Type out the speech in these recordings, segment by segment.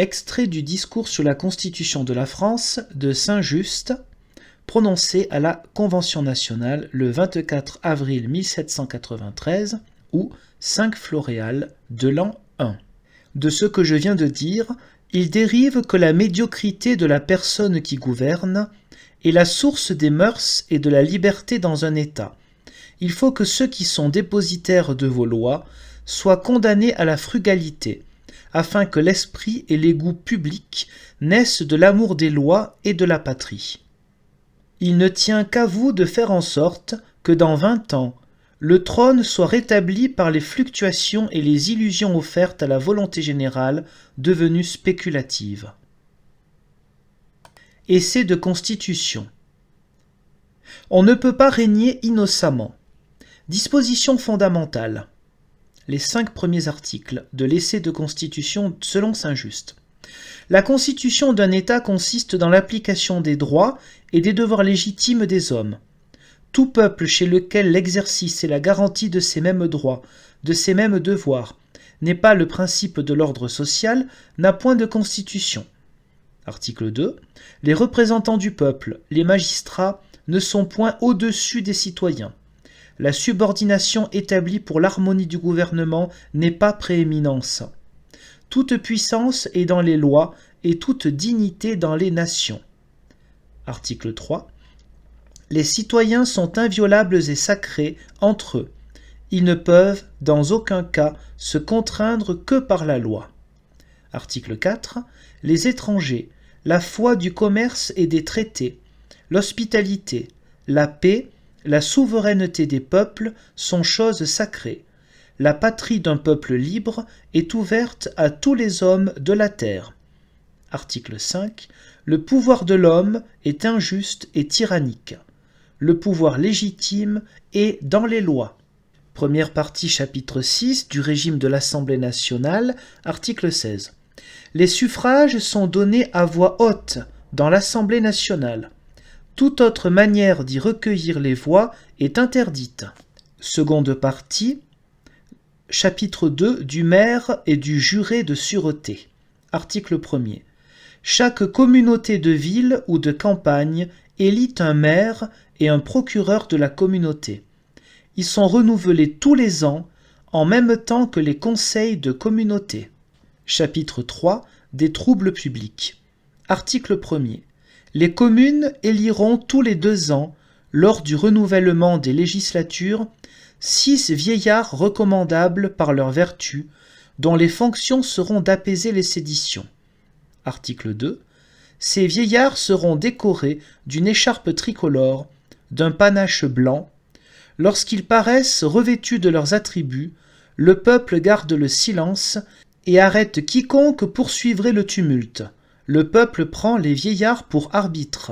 Extrait du discours sur la Constitution de la France de Saint-Just, prononcé à la Convention nationale le 24 avril 1793 ou 5 Floréal de l'an 1. De ce que je viens de dire, il dérive que la médiocrité de la personne qui gouverne est la source des mœurs et de la liberté dans un État. Il faut que ceux qui sont dépositaires de vos lois soient condamnés à la frugalité, afin que l'esprit et les goûts publics naissent de l'amour des lois et de la patrie. Il ne tient qu'à vous de faire en sorte que dans 20 ans, le trône soit rétabli par les fluctuations et les illusions offertes à la volonté générale devenue spéculative. Essai de constitution. On ne peut pas régner innocemment. Disposition fondamentale. Les 5 premiers articles de l'essai de constitution selon Saint-Just. La constitution d'un État consiste dans l'application des droits et des devoirs légitimes des hommes. Tout peuple chez lequel l'exercice et la garantie de ces mêmes droits, de ces mêmes devoirs, n'est pas le principe de l'ordre social, n'a point de constitution. Article 2. Les représentants du peuple, les magistrats, ne sont point au-dessus des citoyens. La subordination établie pour l'harmonie du gouvernement n'est pas prééminence. Toute puissance est dans les lois et toute dignité dans les nations. Article 3. Les citoyens sont inviolables et sacrés entre eux. Ils ne peuvent, dans aucun cas, se contraindre que par la loi. Article 4. Les étrangers, la foi du commerce et des traités, l'hospitalité, la paix, la souveraineté des peuples sont choses sacrées. La patrie d'un peuple libre est ouverte à tous les hommes de la terre. Article 5. Le pouvoir de l'homme est injuste et tyrannique. Le pouvoir légitime est dans les lois. Première partie, chapitre 6 du régime de l'Assemblée nationale, article 16. Les suffrages sont donnés à voix haute dans l'Assemblée nationale. Toute autre manière d'y recueillir les voix est interdite. Seconde partie, chapitre 2 du maire et du juré de sûreté. Article 1er. Chaque communauté de ville ou de campagne élit un maire et un procureur de la communauté. Ils sont renouvelés tous les ans, en même temps que les conseils de communauté. Chapitre 3 des troubles publics. Article 1er. Les communes éliront tous les 2 ans, lors du renouvellement des législatures, 6 vieillards recommandables par leur vertu, dont les fonctions seront d'apaiser les séditions. Article 2. Ces vieillards seront décorés d'une écharpe tricolore, d'un panache blanc. Lorsqu'ils paraissent revêtus de leurs attributs, le peuple garde le silence et arrête quiconque poursuivrait le tumulte. Le peuple prend les vieillards pour arbitres.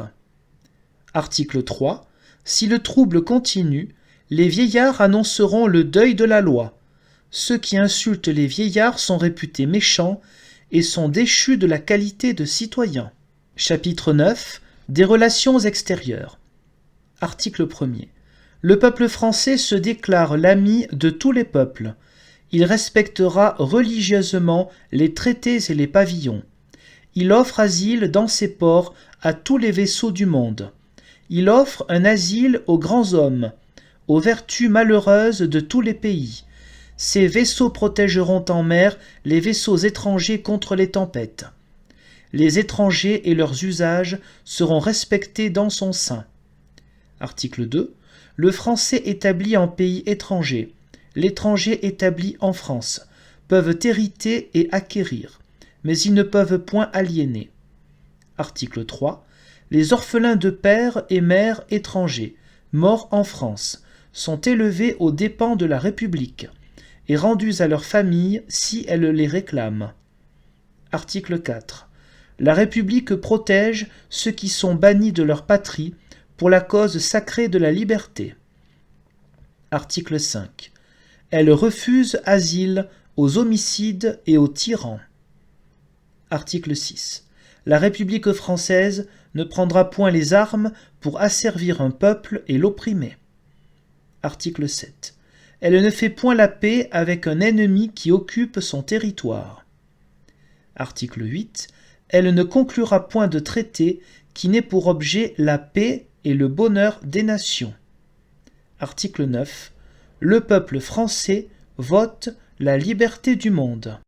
Article 3. Si le trouble continue, les vieillards annonceront le deuil de la loi. Ceux qui insultent les vieillards sont réputés méchants et sont déchus de la qualité de citoyens. Chapitre 9. Des relations extérieures. Article 1er. Le peuple français se déclare l'ami de tous les peuples. Il respectera religieusement les traités et les pavillons. Il offre asile dans ses ports à tous les vaisseaux du monde. Il offre un asile aux grands hommes, aux vertus malheureuses de tous les pays. Ces vaisseaux protégeront en mer les vaisseaux étrangers contre les tempêtes. Les étrangers et leurs usages seront respectés dans son sein. Article 2. Le français établi en pays étranger, l'étranger établi en France, peuvent hériter et acquérir, mais ils ne peuvent point aliéner. Article 3. Les orphelins de père et mère étrangers, morts en France, sont élevés aux dépens de la République et rendus à leur famille si elle les réclame. Article 4. La République protège ceux qui sont bannis de leur patrie pour la cause sacrée de la liberté. Article 5. Elle refuse asile aux homicides et aux tyrans. Article 6. La République française ne prendra point les armes pour asservir un peuple et l'opprimer. Article 7. Elle ne fait point la paix avec un ennemi qui occupe son territoire. Article 8. Elle ne conclura point de traité qui n'ait pour objet la paix et le bonheur des nations. Article 9. Le peuple français vote la liberté du monde.